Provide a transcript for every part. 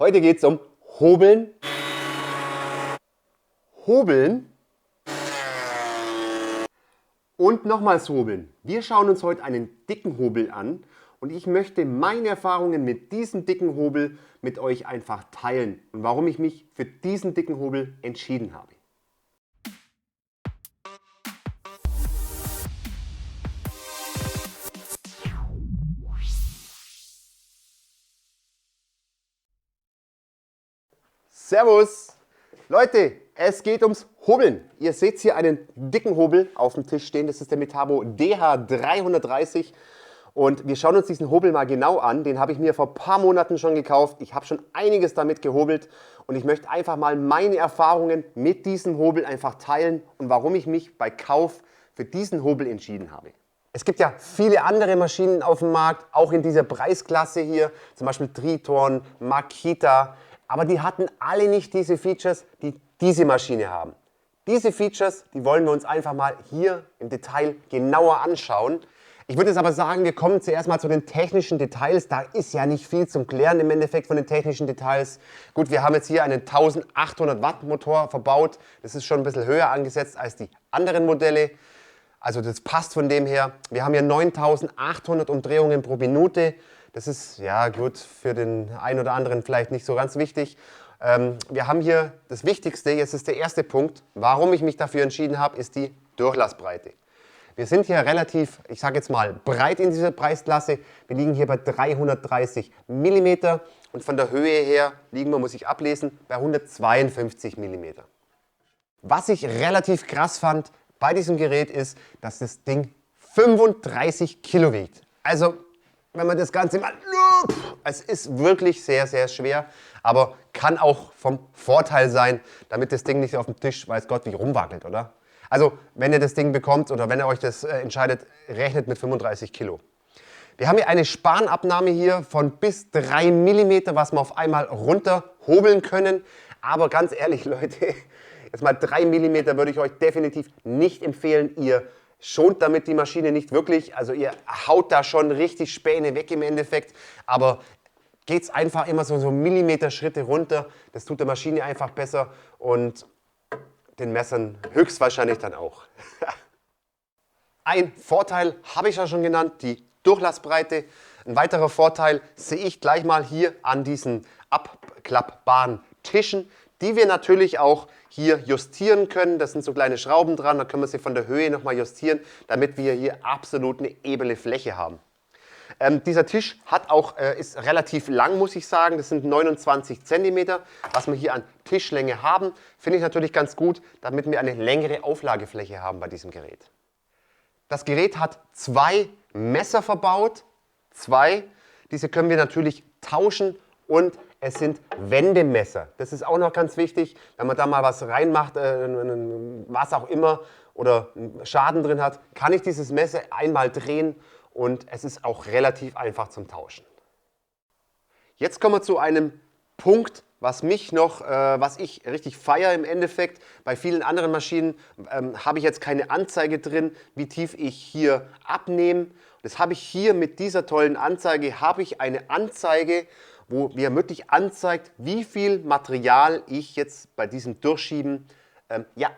Heute geht es um Hobeln, Hobeln und nochmals Hobeln. Wir schauen uns heute einen dicken Hobel an und ich möchte meine Erfahrungen mit diesem dicken Hobel mit euch einfach teilen und warum ich mich für diesen dicken Hobel entschieden habe. Servus! Leute, es geht ums Hobeln. Ihr seht hier einen dicken Hobel auf dem Tisch stehen. Das ist der Metabo DH330. Und wir schauen uns diesen Hobel mal genau an. Den habe ich mir vor ein paar Monaten schon gekauft. Ich habe schon einiges damit gehobelt. Und ich möchte einfach mal meine Erfahrungen mit diesem Hobel einfach teilen und warum ich mich bei Kauf für diesen Hobel entschieden habe. Es gibt ja viele andere Maschinen auf dem Markt, auch in dieser Preisklasse hier. Zum Beispiel Triton, Makita. Aber die hatten alle nicht diese Features, die diese Maschine haben. Diese Features, die wollen wir uns einfach mal hier im Detail genauer anschauen. Ich würde jetzt aber sagen, wir kommen zuerst mal zu den technischen Details. Da ist ja nicht viel zum Klären im Endeffekt von den technischen Details. Gut, wir haben jetzt hier einen 1800 Watt Motor verbaut. Das ist schon ein bisschen höher angesetzt als die anderen Modelle. Also das passt von dem her. Wir haben hier 9800 Umdrehungen pro Minute. Das ist, ja gut, für den einen oder anderen vielleicht nicht so ganz wichtig. Wir haben hier das Wichtigste, jetzt ist der erste Punkt, warum ich mich dafür entschieden habe, ist die Durchlassbreite. Wir sind hier relativ, ich sage jetzt mal, breit in dieser Preisklasse. Wir liegen hier bei 330 mm und von der Höhe her liegen wir, muss ich ablesen, bei 152 mm. Was ich relativ krass fand bei diesem Gerät ist, dass das Ding 35 Kilo wiegt. Also wenn man das Ganze mal, es ist wirklich sehr, sehr schwer, aber kann auch vom Vorteil sein, damit das Ding nicht auf dem Tisch, weiß Gott, wie rumwackelt, oder? Also, wenn ihr das Ding bekommt oder wenn ihr euch das entscheidet, rechnet mit 35 Kilo. Wir haben hier eine Spanabnahme hier von bis 3 mm, was wir auf einmal runter hobeln können. Aber ganz ehrlich, Leute, jetzt mal 3 mm würde ich euch definitiv nicht empfehlen. Ihr schont damit die Maschine nicht wirklich, also ihr haut da schon richtig Späne weg im Endeffekt, aber geht es einfach immer so Millimeter-Schritte runter, das tut der Maschine einfach besser und den Messern höchstwahrscheinlich dann auch. Ein Vorteil habe ich ja schon genannt, die Durchlassbreite. Ein weiterer Vorteil sehe ich gleich mal hier an diesen abklappbaren Tischen, die wir natürlich auch hier justieren können. Das sind so kleine Schrauben dran, da können wir sie von der Höhe nochmal justieren, damit wir hier absolut eine ebene Fläche haben. Dieser Tisch hat auch, ist relativ lang, muss ich sagen. Das sind 29 cm. Was wir hier an Tischlänge haben, finde ich natürlich ganz gut, damit wir eine längere Auflagefläche haben bei diesem Gerät. Das Gerät hat 2 Messer verbaut. 2. Diese können wir natürlich tauschen und es sind Wendemesser. Das ist auch noch ganz wichtig, wenn man da mal was reinmacht, was auch immer, oder Schaden drin hat, kann ich dieses Messer einmal drehen und es ist auch relativ einfach zum Tauschen. Jetzt kommen wir zu einem Punkt, was ich richtig feiere im Endeffekt. Bei vielen anderen Maschinen habe ich jetzt keine Anzeige drin, wie tief ich hier abnehme. Das habe ich hier mit dieser tollen Anzeige, habe ich eine Anzeige, wo mir wirklich anzeigt, wie viel Material ich jetzt bei diesem Durchschieben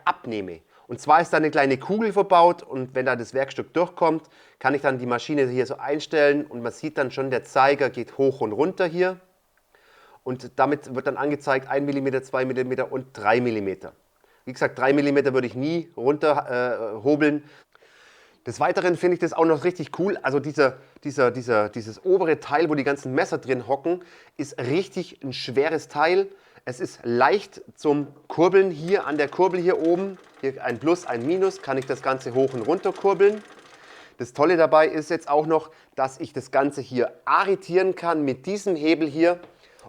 abnehme. Und zwar ist da eine kleine Kugel verbaut und wenn da das Werkstück durchkommt, kann ich dann die Maschine hier so einstellen und man sieht dann schon, der Zeiger geht hoch und runter hier. Und damit wird dann angezeigt 1 mm, 2 mm und 3 mm. Wie gesagt, 3 mm würde ich nie runter hobeln. Des Weiteren finde ich das auch noch richtig cool. Also dieses obere Teil, wo die ganzen Messer drin hocken, ist richtig ein schweres Teil. Es ist leicht zum Kurbeln hier an der Kurbel hier oben. Hier ein Plus, ein Minus, kann ich das Ganze hoch und runter kurbeln. Das Tolle dabei ist jetzt auch noch, dass ich das Ganze hier arretieren kann mit diesem Hebel hier.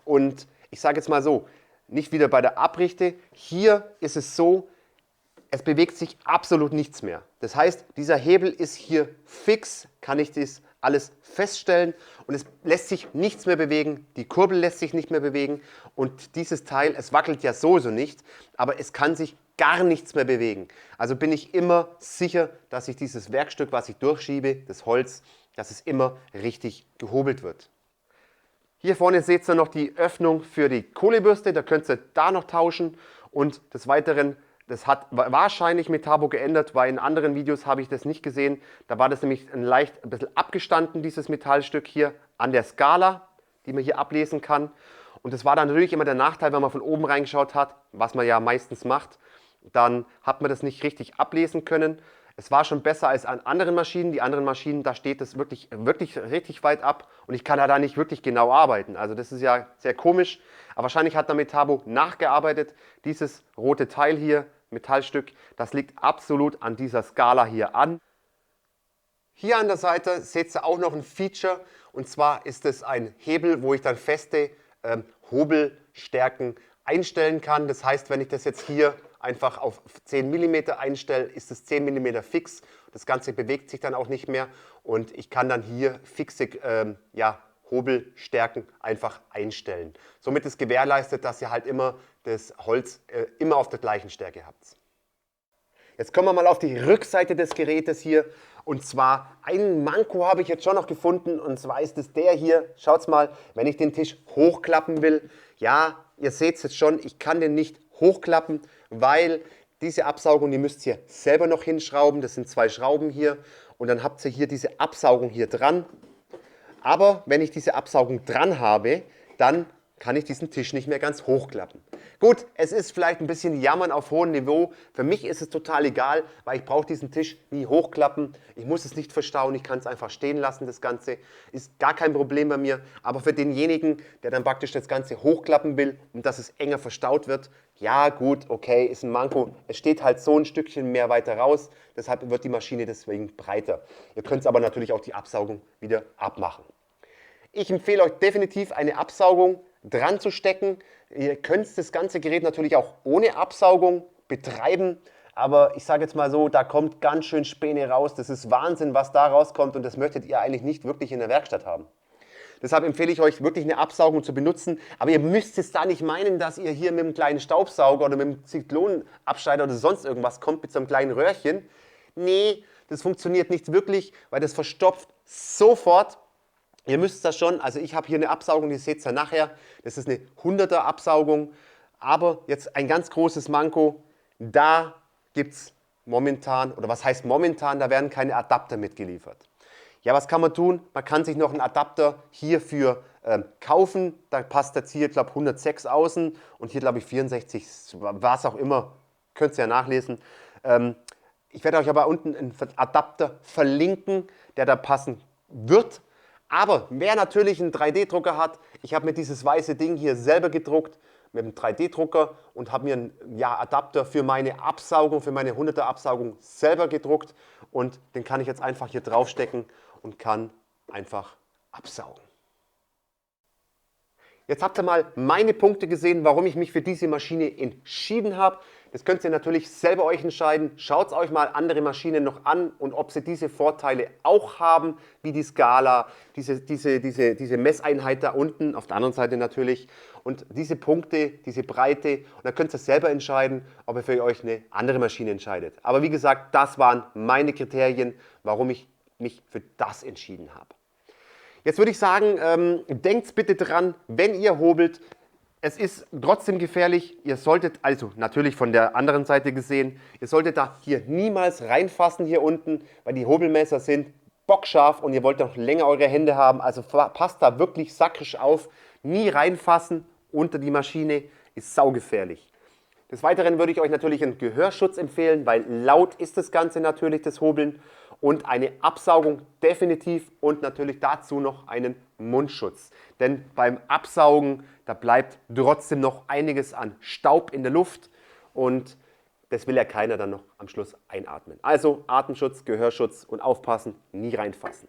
Und ich sage jetzt mal so, nicht wieder bei der Abrichte. Hier ist es so, es bewegt sich absolut nichts mehr. Das heißt, dieser Hebel ist hier fix, kann ich das alles feststellen und es lässt sich nichts mehr bewegen, die Kurbel lässt sich nicht mehr bewegen und dieses Teil, es wackelt ja sowieso nicht, aber es kann sich gar nichts mehr bewegen. Also bin ich immer sicher, dass ich dieses Werkstück, was ich durchschiebe, das Holz, dass es immer richtig gehobelt wird. Hier vorne seht ihr noch die Öffnung für die Kohlebürste, da könnt ihr da noch tauschen. Und des Weiteren, das hat wahrscheinlich Metabo geändert, weil in anderen Videos habe ich das nicht gesehen. Da war das nämlich ein bisschen abgestanden, dieses Metallstück hier an der Skala, die man hier ablesen kann. Und das war dann natürlich immer der Nachteil, wenn man von oben reingeschaut hat, was man ja meistens macht, dann hat man das nicht richtig ablesen können. Es war schon besser als an anderen Maschinen. Die anderen Maschinen, da steht es wirklich richtig weit ab und ich kann da nicht wirklich genau arbeiten. Also das ist ja sehr komisch. Aber wahrscheinlich hat der Metabo nachgearbeitet. Dieses rote Teil hier, Metallstück, das liegt absolut an dieser Skala hier an. Hier an der Seite seht ihr auch noch ein Feature und zwar ist es ein Hebel, wo ich dann feste Hobelstärken einstellen kann. Das heißt, wenn ich das jetzt hier einfach auf 10 mm einstelle, ist es 10 mm fix. Das Ganze bewegt sich dann auch nicht mehr und ich kann dann hier fixe Hobelstärken einfach einstellen. Somit ist gewährleistet, dass ihr halt immer das Holz immer auf der gleichen Stärke habt. Jetzt kommen wir mal auf die Rückseite des Gerätes hier. Und zwar einen Manko habe ich jetzt schon noch gefunden. Und zwar ist es der hier. Schaut mal, wenn ich den Tisch hochklappen will. Ja, ihr seht es jetzt schon, ich kann den nicht hochklappen, weil diese Absaugung, die müsst ihr selber noch hinschrauben. Das sind 2 Schrauben hier. Und dann habt ihr hier diese Absaugung hier dran. Aber wenn ich diese Absaugung dran habe, dann kann ich diesen Tisch nicht mehr ganz hochklappen. Gut, es ist vielleicht ein bisschen Jammern auf hohem Niveau. Für mich ist es total egal, weil ich brauche diesen Tisch nie hochklappen. Ich muss es nicht verstauen, ich kann es einfach stehen lassen, das Ganze. Ist gar kein Problem bei mir. Aber für denjenigen, der dann praktisch das Ganze hochklappen will und dass es enger verstaut wird, ja gut, okay, ist ein Manko. Es steht halt so ein Stückchen mehr weiter raus, deshalb wird die Maschine deswegen breiter. Ihr könnt aber natürlich auch die Absaugung wieder abmachen. Ich empfehle euch definitiv eine Absaugung dran zu stecken. Ihr könnt das ganze Gerät natürlich auch ohne Absaugung betreiben, aber ich sage jetzt mal so, da kommt ganz schön Späne raus. Das ist Wahnsinn, was da rauskommt und das möchtet ihr eigentlich nicht wirklich in der Werkstatt haben. Deshalb empfehle ich euch wirklich eine Absaugung zu benutzen, aber ihr müsst es da nicht meinen, dass ihr hier mit einem kleinen Staubsauger oder mit einem Zyklonabscheider oder sonst irgendwas kommt mit so einem kleinen Röhrchen. Nee, das funktioniert nicht wirklich, weil das verstopft sofort. Ihr müsst das schon, also ich habe hier eine Absaugung, die seht ihr ja nachher, das ist eine 100er Absaugung, aber jetzt ein ganz großes Manko, da gibt es momentan, oder was heißt momentan, da werden keine Adapter mitgeliefert. Ja, was kann man tun? Man kann sich noch einen Adapter hierfür kaufen, da passt jetzt hier, ich glaube 106 außen und hier glaube ich 64, was auch immer, könnt ihr ja nachlesen. Ich werde euch aber unten einen Adapter verlinken, der da passen wird. Aber wer natürlich einen 3D-Drucker hat, ich habe mir dieses weiße Ding hier selber gedruckt mit einem 3D-Drucker und habe mir einen Adapter für meine Absaugung, für meine 100er Absaugung selber gedruckt und den kann ich jetzt einfach hier draufstecken und kann einfach absaugen. Jetzt habt ihr mal meine Punkte gesehen, warum ich mich für diese Maschine entschieden habe. Das könnt ihr natürlich selber euch entscheiden. Schaut euch mal andere Maschinen noch an und ob sie diese Vorteile auch haben, wie die Skala, diese Messeinheit da unten, auf der anderen Seite natürlich. Und diese Punkte, diese Breite, und dann könnt ihr selber entscheiden, ob ihr für euch eine andere Maschine entscheidet. Aber wie gesagt, das waren meine Kriterien, warum ich mich für das entschieden habe. Jetzt würde ich sagen, denkt bitte dran, wenn ihr hobelt, es ist trotzdem gefährlich. Ihr solltet, also natürlich von der anderen Seite gesehen, ihr solltet da hier niemals reinfassen hier unten, weil die Hobelmesser sind bockscharf und ihr wollt noch länger eure Hände haben. Also passt da wirklich sakrisch auf. Nie reinfassen unter die Maschine, ist saugefährlich. Des Weiteren würde ich euch natürlich einen Gehörschutz empfehlen, weil laut ist das Ganze natürlich, das Hobeln. Und eine Absaugung definitiv und natürlich dazu noch einen Mundschutz. Denn beim Absaugen, da bleibt trotzdem noch einiges an Staub in der Luft und das will ja keiner dann noch am Schluss einatmen. Also Atemschutz, Gehörschutz und aufpassen, nie reinfassen.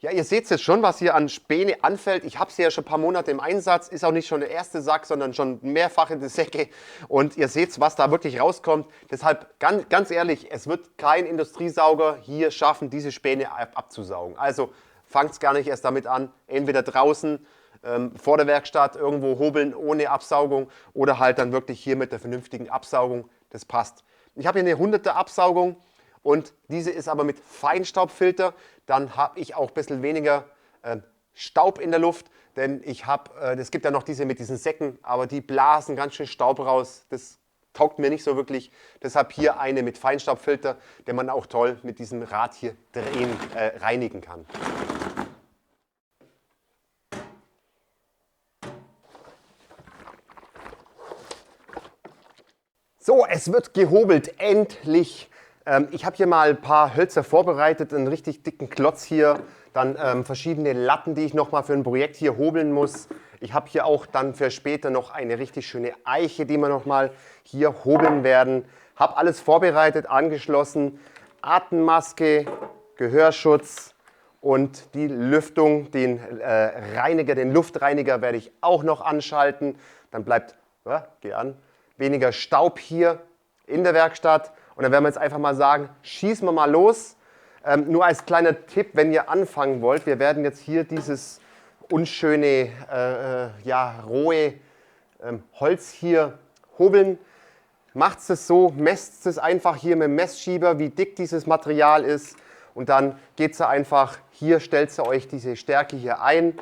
Ja, ihr seht jetzt schon, was hier an Späne anfällt. Ich habe sie ja schon ein paar Monate im Einsatz. Ist auch nicht schon der erste Sack, sondern schon mehrfach in der Säcke. Und ihr seht, was da wirklich rauskommt. Deshalb, ganz ehrlich, es wird kein Industriesauger hier schaffen, diese Späne abzusaugen. Also fangt gar nicht erst damit an. Entweder draußen vor der Werkstatt irgendwo hobeln ohne Absaugung oder halt dann wirklich hier mit der vernünftigen Absaugung. Das passt. Ich habe hier eine 100er Absaugung. Und diese ist aber mit Feinstaubfilter, dann habe ich auch ein bisschen weniger Staub in der Luft. denn es gibt ja noch diese mit diesen Säcken, aber die blasen ganz schön Staub raus. Das taugt mir nicht so wirklich. Deshalb hier eine mit Feinstaubfilter, den man auch toll mit diesem Rad hier reinigen kann. So, es wird gehobelt, endlich. Ich habe hier mal ein paar Hölzer vorbereitet, einen richtig dicken Klotz hier, dann verschiedene Latten, die ich nochmal für ein Projekt hier hobeln muss. Ich habe hier auch dann für später noch eine richtig schöne Eiche, die wir nochmal hier hobeln werden. Habe alles vorbereitet, angeschlossen, Atemmaske, Gehörschutz und die Lüftung, den Luftreiniger werde ich auch noch anschalten. Dann bleibt, geh an, weniger Staub hier in der Werkstatt. Und dann werden wir jetzt einfach mal sagen, schießen wir mal los. Nur als kleiner Tipp, wenn ihr anfangen wollt, wir werden jetzt hier dieses unschöne, rohe Holz hier hobeln. Macht es so, messt es einfach hier mit dem Messschieber, wie dick dieses Material ist. Und dann geht es einfach, hier stellt ihr euch diese Stärke hier ein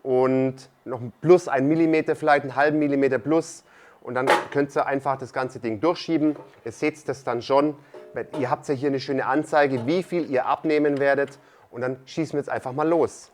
und noch plus 1 mm, vielleicht einen halben Millimeter plus. Und dann könnt ihr einfach das ganze Ding durchschieben. Ihr seht das dann schon. Ihr habt ja hier eine schöne Anzeige, wie viel ihr abnehmen werdet. Und dann schießen wir jetzt einfach mal los.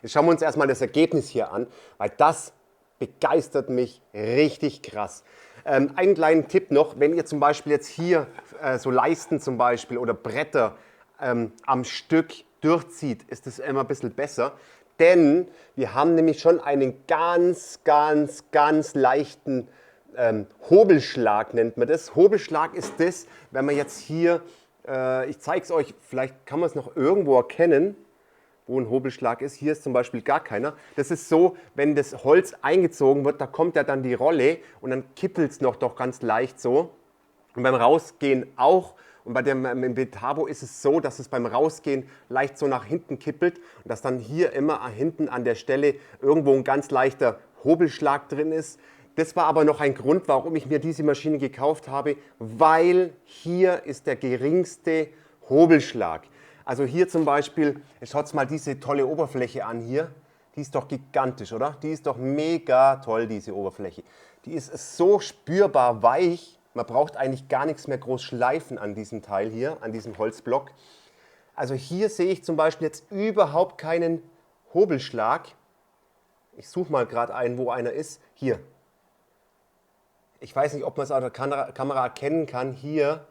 Jetzt schauen wir uns erstmal das Ergebnis hier an, weil das begeistert mich richtig krass. Einen kleinen Tipp noch, wenn ihr zum Beispiel jetzt hier so Leisten zum Beispiel oder Bretter am Stück durchzieht, ist das immer ein bisschen besser. Denn wir haben nämlich schon einen ganz leichten Hobelschlag, nennt man das. Hobelschlag ist das, wenn man jetzt hier, ich zeige es euch, vielleicht kann man es noch irgendwo erkennen, wo ein Hobelschlag ist. Hier ist zum Beispiel gar keiner. Das ist so, wenn das Holz eingezogen wird, da kommt ja dann die Rolle und dann kippelt es noch doch ganz leicht so. Und beim Rausgehen auch. Und bei dem Metabo ist es so, dass es beim Rausgehen leicht so nach hinten kippelt und dass dann hier immer hinten an der Stelle irgendwo ein ganz leichter Hobelschlag drin ist. Das war aber noch ein Grund, warum ich mir diese Maschine gekauft habe, weil hier ist der geringste Hobelschlag. Also hier zum Beispiel, schaut mal diese tolle Oberfläche an hier. Die ist doch gigantisch, oder? Die ist doch mega toll, diese Oberfläche. Die ist so spürbar weich. Man braucht eigentlich gar nichts mehr groß schleifen an diesem Teil hier, an diesem Holzblock. Also hier sehe ich zum Beispiel jetzt überhaupt keinen Hobelschlag. Ich suche mal gerade einen, wo einer ist. Hier. Ich weiß nicht, ob man es auf der Kamera erkennen kann. Hier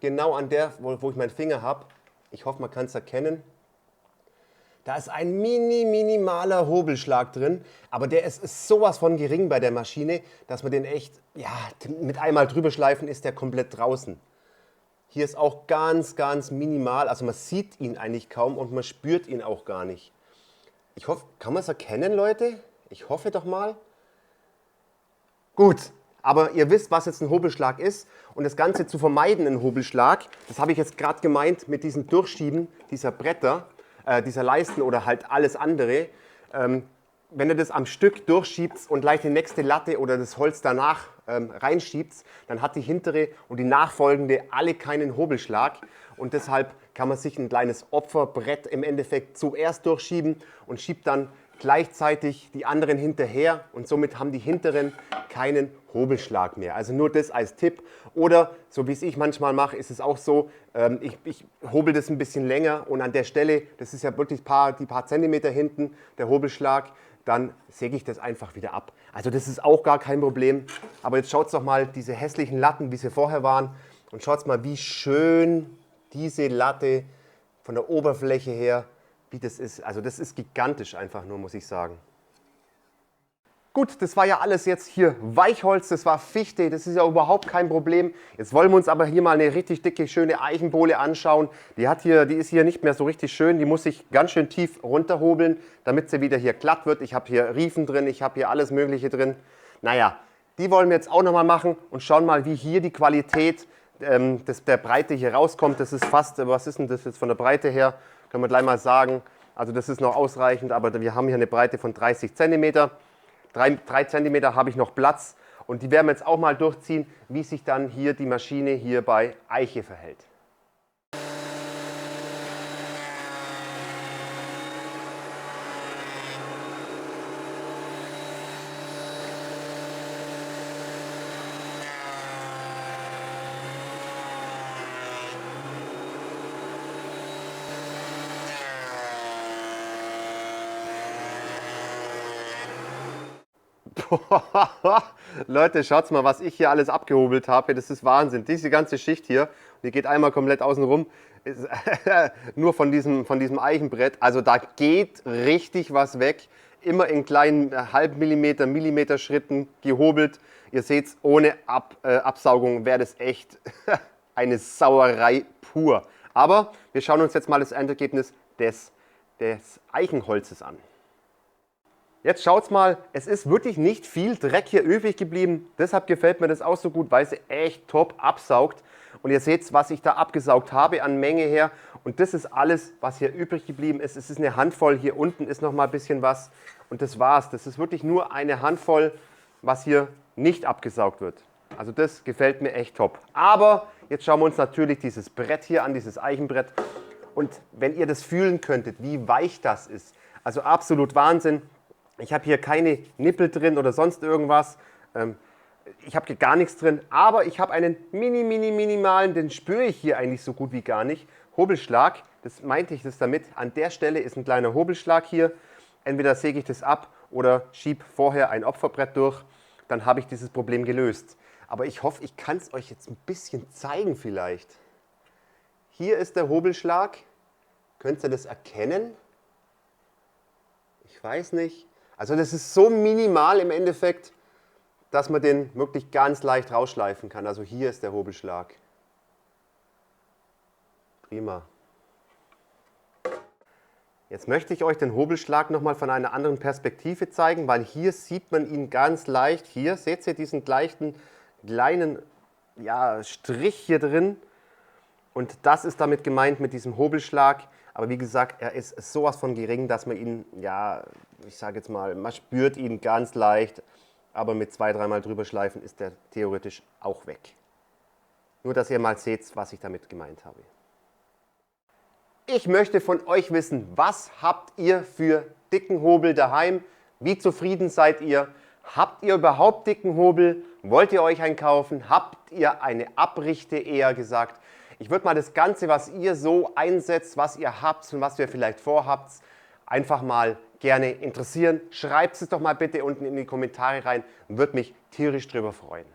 genau an der, wo ich meinen Finger habe. Ich hoffe, man kann es erkennen. Da ist ein minimaler Hobelschlag drin, aber der ist sowas von gering bei der Maschine, dass man den echt, ja, mit einmal drüber schleifen ist der komplett draußen. Hier ist auch ganz minimal, also man sieht ihn eigentlich kaum und man spürt ihn auch gar nicht. Ich hoffe, kann man es erkennen, Leute? Ich hoffe doch mal. Gut, Aber ihr wisst, was jetzt ein Hobelschlag ist. Und das Ganze zu vermeiden, einen Hobelschlag, das habe ich jetzt gerade gemeint mit diesem Durchschieben dieser Bretter, dieser Leisten oder halt alles andere. Wenn ihr das am Stück durchschiebt und gleich die nächste Latte oder das Holz danach reinschiebt, dann hat die hintere und die nachfolgende alle keinen Hobelschlag. Und deshalb kann man sich ein kleines Opferbrett im Endeffekt zuerst durchschieben und schiebt dann gleichzeitig die anderen hinterher und somit haben die hinteren keinen Hobelschlag mehr. Also nur das als Tipp. Oder so wie es ich manchmal mache, ist es auch so, ich hobel das ein bisschen länger und an der Stelle, das ist ja wirklich die paar Zentimeter hinten, der Hobelschlag, dann säge ich das einfach wieder ab. Also das ist auch gar kein Problem. Aber jetzt schaut doch mal diese hässlichen Latten, wie sie vorher waren und schaut mal, wie schön diese Latte von der Oberfläche her, wie das ist. Also das ist gigantisch einfach nur, muss ich sagen. Gut, das war ja alles jetzt hier Weichholz, das war Fichte, das ist ja überhaupt kein Problem. Jetzt wollen wir uns aber hier mal eine richtig dicke, schöne Eichenbohle anschauen. Die ist hier nicht mehr so richtig schön, die muss ich ganz schön tief runterhobeln, damit sie wieder hier glatt wird. Ich habe hier Riefen drin, ich habe hier alles Mögliche drin. Naja, die wollen wir jetzt auch nochmal machen und schauen mal, wie hier die Qualität der Breite hier rauskommt. Das ist fast, was ist denn das jetzt von der Breite her? Können wir gleich mal sagen. Also das ist noch ausreichend, aber wir haben hier eine Breite von 30 cm. 3 cm habe ich noch Platz und die werden wir jetzt auch mal durchziehen, wie sich dann hier die Maschine hier bei Eiche verhält. Leute, schaut mal, was ich hier alles abgehobelt habe. Das ist Wahnsinn. Diese ganze Schicht hier, die geht einmal komplett außen rum, ist nur von diesem Eichenbrett. Also da geht richtig was weg. Immer in kleinen Halbmillimeter, Millimeter Schritten gehobelt. Ihr seht es, ohne Absaugung wäre das echt eine Sauerei pur. Aber wir schauen uns jetzt mal das Endergebnis des Eichenholzes an. Jetzt schaut's mal, es ist wirklich nicht viel Dreck hier übrig geblieben. Deshalb gefällt mir das auch so gut, weil sie echt top absaugt. Und ihr seht, was ich da abgesaugt habe an Menge her. Und das ist alles, was hier übrig geblieben ist. Es ist eine Handvoll, hier unten ist noch mal ein bisschen was. Und das war's. Das ist wirklich nur eine Handvoll, was hier nicht abgesaugt wird. Also das gefällt mir echt top. Aber jetzt schauen wir uns natürlich dieses Brett hier an, dieses Eichenbrett. Und wenn ihr das fühlen könntet, wie weich das ist. Also absolut Wahnsinn. Ich habe hier keine Nippel drin oder sonst irgendwas. Ich habe hier gar nichts drin, aber ich habe einen minimalen, den spüre ich hier eigentlich so gut wie gar nicht. Hobelschlag, das meinte ich das damit. An der Stelle ist ein kleiner Hobelschlag hier. Entweder säge ich das ab oder schiebe vorher ein Opferbrett durch. Dann habe ich dieses Problem gelöst. Aber ich hoffe, ich kann es euch jetzt ein bisschen zeigen vielleicht. Hier ist der Hobelschlag. Könnt ihr das erkennen? Ich weiß nicht. Also das ist so minimal im Endeffekt, dass man den wirklich ganz leicht rausschleifen kann. Also hier ist der Hobelschlag. Prima. Jetzt möchte ich euch den Hobelschlag nochmal von einer anderen Perspektive zeigen, weil hier sieht man ihn ganz leicht. Hier seht ihr diesen leichten kleinen Strich hier drin. Und das ist damit gemeint mit diesem Hobelschlag. Aber wie gesagt, er ist sowas von gering, dass man ihn, ich sage jetzt mal, man spürt ihn ganz leicht. Aber mit 2-3 Mal drüber schleifen ist der theoretisch auch weg. Nur, dass ihr mal seht, was ich damit gemeint habe. Ich möchte von euch wissen, was habt ihr für dicken Hobel daheim? Wie zufrieden seid ihr? Habt ihr überhaupt dicken Hobel? Wollt ihr euch einen kaufen? Habt ihr eine Abrichte eher gesagt? Ich würde mal das Ganze, was ihr so einsetzt, was ihr habt und was ihr vielleicht vorhabt, einfach mal gerne interessieren. Schreibt es doch mal bitte unten in die Kommentare rein. Würde mich tierisch drüber freuen.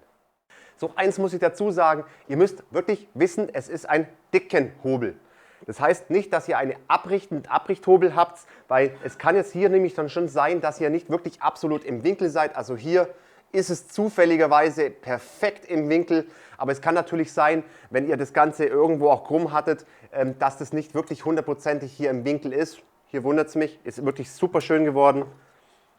So, eins muss ich dazu sagen. Ihr müsst wirklich wissen, es ist ein dicken Hobel. Das heißt nicht, dass ihr eine Abricht mit Abrichthobel habt, weil es kann jetzt hier nämlich dann schon sein, dass ihr nicht wirklich absolut im Winkel seid. Also hier ist es zufälligerweise perfekt im Winkel. Aber es kann natürlich sein, wenn ihr das Ganze irgendwo auch krumm hattet, dass das nicht wirklich hundertprozentig hier im Winkel ist. Hier wundert es mich, ist wirklich super schön geworden.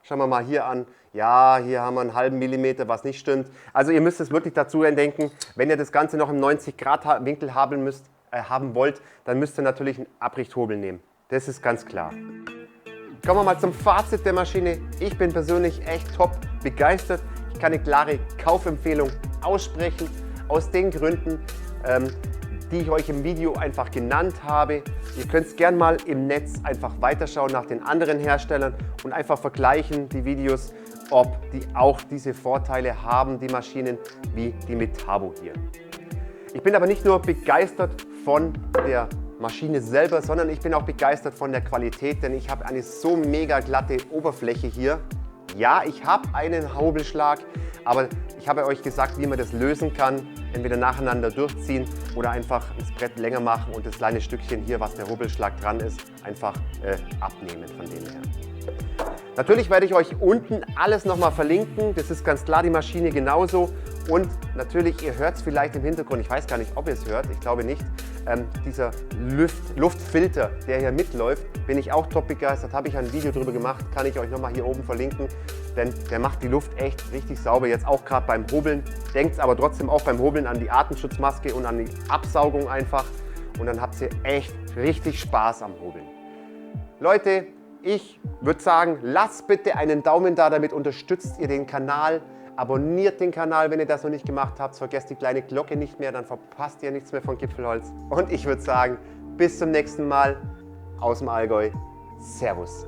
Schauen wir mal hier an. Ja, hier haben wir einen halben Millimeter, was nicht stimmt. Also ihr müsst es wirklich dazu denken, wenn ihr das Ganze noch im 90° Winkel haben wollt, dann müsst ihr natürlich einen Abrichthobel nehmen. Das ist ganz klar. Kommen wir mal zum Fazit der Maschine. Ich bin persönlich echt top begeistert. Ich kann eine klare Kaufempfehlung aussprechen, aus den Gründen, die ich euch im Video einfach genannt habe. Ihr könnt es gerne mal im Netz einfach weiterschauen nach den anderen Herstellern und einfach vergleichen die Videos, ob die auch diese Vorteile haben, die Maschinen, wie die Metabo hier. Ich bin aber nicht nur begeistert von der Maschine selber, sondern ich bin auch begeistert von der Qualität, denn ich habe eine so mega glatte Oberfläche hier. Ja, ich habe einen Hobelschlag, aber ich habe euch gesagt, wie man das lösen kann. Entweder nacheinander durchziehen oder einfach das Brett länger machen und das kleine Stückchen hier, was der Hobelschlag dran ist, einfach abnehmen von dem her. Natürlich werde ich euch unten alles nochmal verlinken, das ist ganz klar, die Maschine genauso. Und natürlich, ihr hört es vielleicht im Hintergrund, ich weiß gar nicht, ob ihr es hört, ich glaube nicht, dieser Luftfilter, der hier mitläuft, bin ich auch top begeistert, habe ich ein Video darüber gemacht, kann ich euch nochmal hier oben verlinken, denn der macht die Luft echt richtig sauber, jetzt auch gerade beim Hobeln. Denkt aber trotzdem auch beim Hobeln an die Atemschutzmaske und an die Absaugung einfach und dann habt ihr echt richtig Spaß am Hobeln. Leute, ich würde sagen, lasst bitte einen Daumen da, damit unterstützt ihr den Kanal. Abonniert den Kanal, wenn ihr das noch nicht gemacht habt. Vergesst die kleine Glocke nicht mehr, dann verpasst ihr nichts mehr von Gipfelholz. Und ich würde sagen, bis zum nächsten Mal aus dem Allgäu. Servus.